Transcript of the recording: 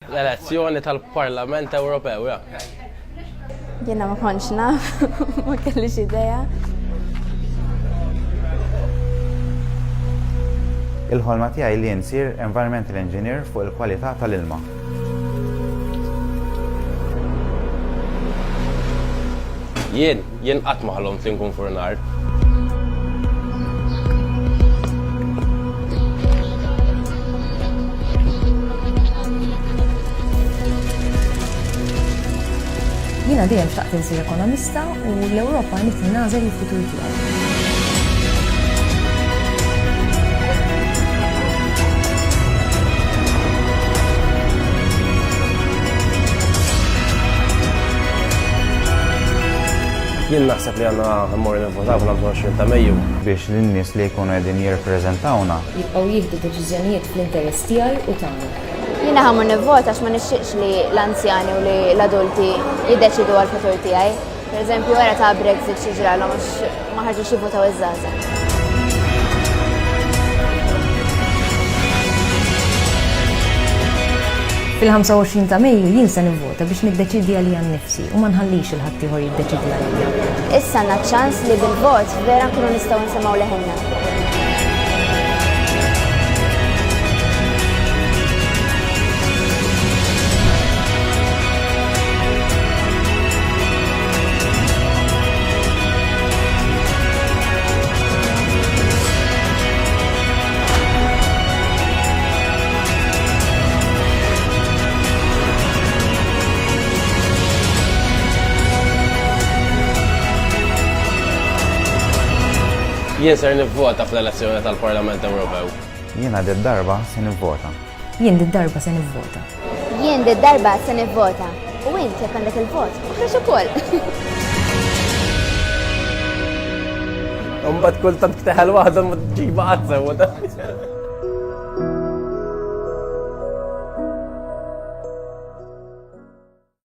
L-elezzjoni tal-Parlament Ewropew, ja. Jiena ma kontx naf, ma kellix idea. Il-ħolma tiegħi li nsir environmental engineer fuq il-kwalità tal-ilma. Jien qatt ma ħalomt li nkun furnar. Jiena dejjem xtaqt insir ekonomista u l-Ewropa nifti nażel il-futur tiegħi. Jien naħseb li għandna mmur nivvotaw fl-20 ta' Mejju. Biex lin-nies li jkunu qegħdin jirrappreżentawna Jibqgħu jieħdu deċiżjonijiet fl-interess tiegħi u tagħna. Jiena ħammur nivvota għax ma nixtieqx li l-anzjani u li l-adulti jiddeċidu għall-futur tiegħi. Pereżempju wara ta' Brexit xi ġralhom għax ma ħarġux jivvotaw iż-żgħażagħ. Fil-25 ta' Mejju jien se nivvota biex niddeċidi għalija nnifsi u ma nħallix il-ħadd ieħor jiddeċidi għalija. Issa għandna ċans li bil-vot vera nkunu nistgħu nsemgħu leħinna. Jien ser nivvota fl-elezzjoni tal-Parlament Ewropew. jiena darba se nivvota. Jien darba se nivvota. Jien darba se nivvota. U int jekk għandek il-vot, uħroġ ukoll. Mbagħad kultant kteħel waħda ma tġiba qatt sewwa.